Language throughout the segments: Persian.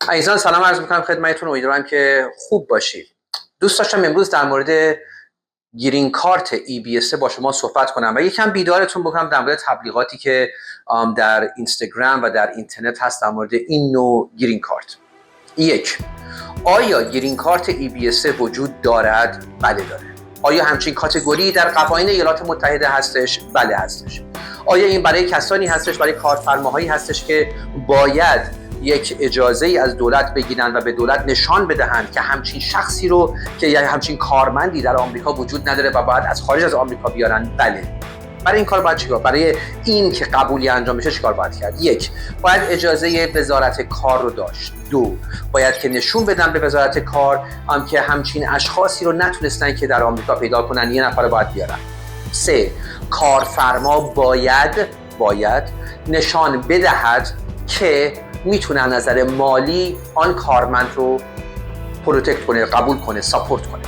عزیزان سلام عرض میکنم خدمتتون، امیدوارم که خوب باشید. دوست داشتم امروز در مورد گرین کارت EBS با شما صحبت کنم و یکم بیدارتون بکنم در مورد تبلیغاتی که در اینستاگرام و در اینترنت هست در مورد این نوع گرین کارت. یک، آیا گرین کارت EBS وجود دارد؟ بله داره. آیا همچین کاتگوری در قوانین ایالات متحده هستش؟ بله هستش. آیا این برای کسانی هستش، برای کارفرماهایی هستش که باید یک اجازه ای از دولت بگیرن و به دولت نشان بدهند که همچین شخصی رو که همچین کارمندی در آمریکا وجود نداره و باید از خارج از آمریکا بیارن؟ بله. برای این کار باید چیکار؟ برای این که قبولی انجام بشه چیکار باید کرد؟ یک، باید اجازه وزارت کار رو داشت. دو، باید که نشون بدن به وزارت کار که همچین اشخاصی رو نتونستن که در آمریکا پیدا کنن، یه نفر باید بیارن. سه، کارفرما باید نشان بدهد که میتونه از نظر مالی آن کارمند رو پروتکت کنه، قبول کنه، ساپورت کنه.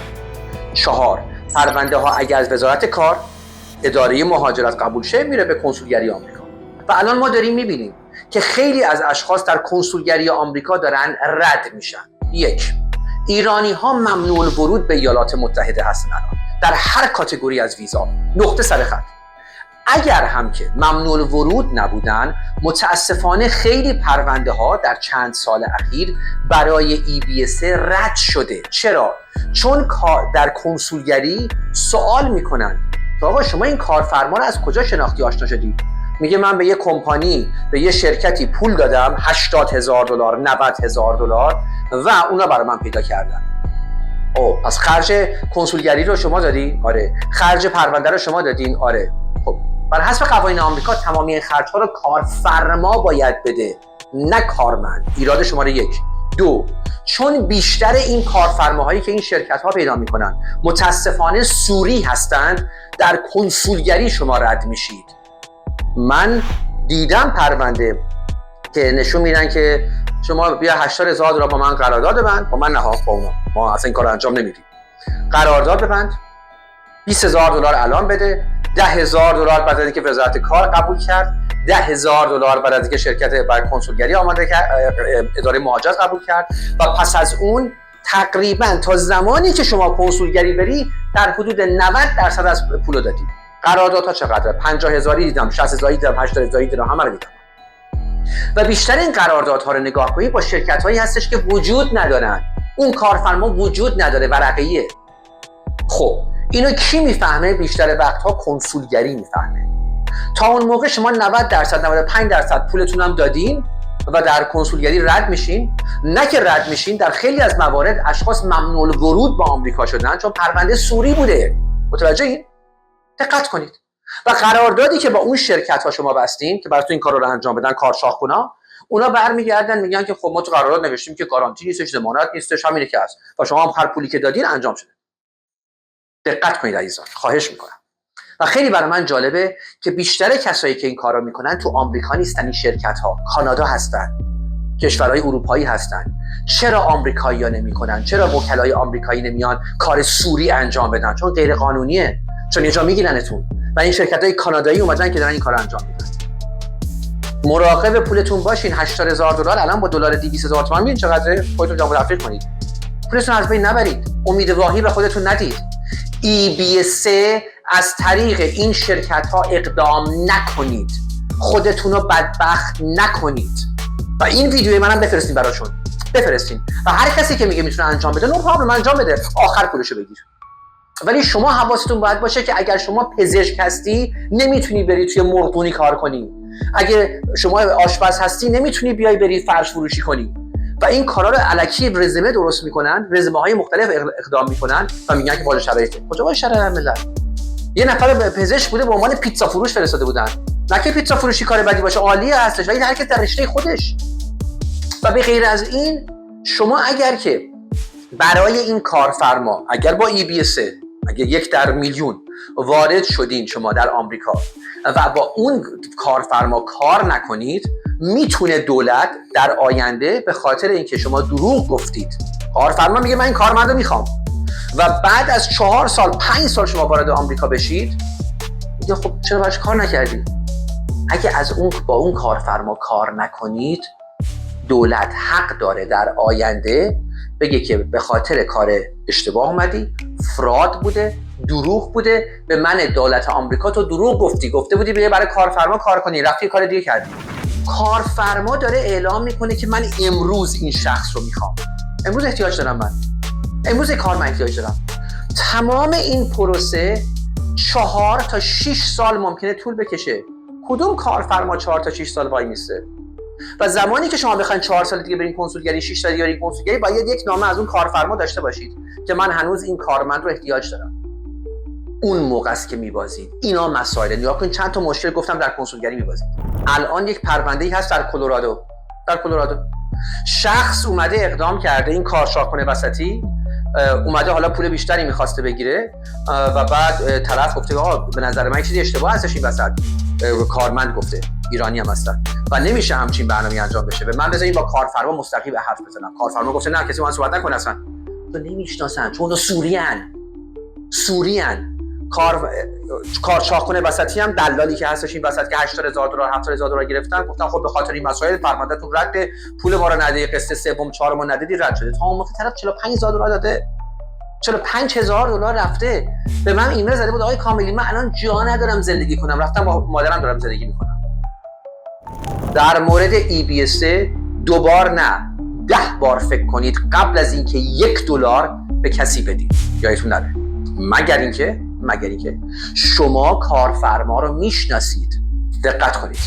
چهار، پرونده ها اگر از وزارت کار، اداره مهاجرت قبول شه میره به کنسولگری آمریکا. و الان ما داریم میبینیم که خیلی از اشخاص در کنسولگری آمریکا دارن رد میشن. یک، ایرانی ها ممنوع الورود به ایالات متحده هستن الان در هر کاتگوری از ویزا، نقطه سر خط. اگر هم که ممنوع الورود نبودن، متاسفانه خیلی پرونده ها در چند سال اخیر برای EBS رد شده. چرا؟ چون در کنسولگری سوال میکنن آقا شما این کارفرما رو از کجا شناختی آشنا شدی؟ میگه من به یه کمپانی، به یه شرکتی پول دادم، $80,000 $90,000 و اونا برای من پیدا کردن. پس خرج کنسولگری رو شما دادین؟ آره. خرج پرونده رو شما دادین؟ آره. خب بر حسب قوانین آمریکا تمامی این خرج‌ها رو کارفرما باید بده، نه کارمند. ایراد شماره یک. دو، چون بیشتر این کارفرماهایی که این شرکت‌ها پیدا می‌کنن متاسفانه سوری هستند، در کنسولگری شما رد میشید. من دیدم پرونده که نشون میدن که شما بیا $80,000 با من قرارداد ببند، با من نه، با اونا ما اصلا این کارو انجام نمیدیم. قرارداد ببند، $20,000 الان بده، $10,000 بعد از اینکه وزارت کار قبول کرد، $10,000 بعد از اینکه شرکت برای کنسولگری آماده کرد، اداره مهاجرت قبول کرد و پس از اون تقریبا تا زمانی که شما کنسولگری بری در حدود 90% از پولو دادی. قراردادها چقدره؟ 50,000 دیدم، 60,000 دیدم، 80,000 دیدم، همه رو دیدم. و بیشتر این قراردادها رو نگاه کنید با شرکت‌هایی هستش که وجود ندارن. اون کارفرما وجود نداره، ورقه‌ایه. خب اینو کی میفهمه؟ بیشتر وقتها کنسولگری میفهمه. تا اون موقع شما 90% 95% پولتون هم دادین و در کنسولگری رد میشین. نه که رد میشین، در خیلی از موارد اشخاص ممنوع الورود با آمریکا شدن چون پرونده سوری بوده. متوجه این؟ دقت کنید. و قراردادی که با اون شرکت ها شما بستین که براتون این کارو رو انجام بدن، کارشاخونا، اونا برمیگردن میگن که خب ما تو قرارداد نوشتیم که گارانتی نیستش، ضمانت نیستش، همینه که هست و شما هم هر پولی که دادین انجام شده. دقت کنید عزیزان، خواهش میکنم. و خیلی برای من جالبه که بیشتر کسایی که این کارا میکنن تو آمریکا نیستن، این شرکت ها کانادا هستن، کشورهای اروپایی هستن. چرا آمریکایی‌ها نمیکنن؟ چرا وکلای آمریکایی نمیان کار سوری انجام بدن؟ چون غیر قانونیه، چون یه جا میگیرنتون. و این شرکت‌های کانادایی اومدن که دارن این کارو انجام میدن. مراقب پولتون باشین. $80,000 الان با دلار $200,000 تومان ببین چقدره، خودتون جمع تفریق کنید. پولتون از بین نبرید. امیدواهی به خودتون ندید. EBS از طریق این شرکت‌ها اقدام نکنید. خودتون رو بدبخت نکنید. و این ویدیوی منم بفرستین براشون. بفرستین. و هر کسی که میگه میتونه انجام بده، نو پرابلم، انجام بده. آخر پولشو بگیر. ولی شما حواستون باید باشه که اگر شما پزشک هستی نمیتونی بری توی مرغدونی کار کنی. اگه شما آشپز هستی نمیتونی بیای بری فرش فروشی کنی. و این کارا رو الکی رزومه درست میکنن، رزومه های مختلف اقدام میکنن و میگن که واجد شرایطه. کجا واجد شرایط ملت؟ یه نفر پزشک بوده به عنوان پیتزا فروش فرستاده بودن. نه که پیتزا فروشی کار بدی باشه، عالیه هستش، ولی هر کی در رشته خودش. و به غیر از این، شما اگر که برای این کارفرما، اگر با EBS اگر 1 در میلیون وارد شدین شما در آمریکا و با اون کارفرما کار نکنید، میتونه دولت در آینده به خاطر اینکه شما دروغ گفتید، کارفرما میگه من این کارمندو میخوام و بعد از 4 سال 5 سال شما وارد آمریکا بشید، میگه خب چرا براش کار نکردی؟ اگه با اون کارفرما کار نکنید، دولت حق داره در آینده بگه که به خاطر کار اشتباه اومدی، فراد بوده، دروغ بوده، به من دولت آمریکا تو دروغ گفته بودی بیا برای کارفرما کار کنی، رفتی کار دیگه کردی. کارفرما داره اعلام میکنه که من امروز این شخص رو میخوام، امروز احتیاج دارم، من امروز کار من احتیاج دارم. تمام این پروسه 4 تا 6 سال ممکنه طول بکشه. کدوم کارفرما 4 تا 6 سال وای میسته؟ و زمانی که شما بخواید 4 سال دیگه برین کنسولگری، 6 سال دیگه برین کنسولگری، باید یک نامه از اون کارفرما داشته باشید که من هنوز این کارمند رو احتیاج دارم. اون موقع است که میبازید. اینا مسائل. نیا کن چند تا مشکل گفتم در کنسولگری میبازید. الان یک پرونده‌ای هست در کلرادو. شخص اومده اقدام کرده، این کارشاکنه وسطی اومده حالا پول بیشتری میخواسته بگیره و بعد طرف گفته آقا به نظر من چیزی اشتباه هستش این وسط. کارمند گفته، ایرانی هم هستن و نمیشه همچین برنامه‌ای انجام بشه. به من بذارید با کارفرما مستقیم حرف بزنم. کارفرما گفته نه کسی با من صحبت نکنه اصلا. تو نمیشناسن چون سوریان. کارشاکنه وسطی هم دلالی که هستش این وسط که $80,000 $70,000 گرفتن، گفتن خب به خاطر این مسائل پروندهتون رد، پول ما رو ندید، قسط سوم چهارم رو ندیدی، رد شده. تا اون موقع طرف $45,000 داده، $45,000 رفته. به من ایمیل زده بود آقای کاملی من الان جا ندارم زندگی کنم، رفتم با مادرم دارم زندگی میکنم. در مورد EBS 2 بار نه 10 بار فکر کنید قبل از اینکه $1 به کسی بدید. یادتون نره. مگر اینکه شما کارفرما رو میشناسید. دقت کنید.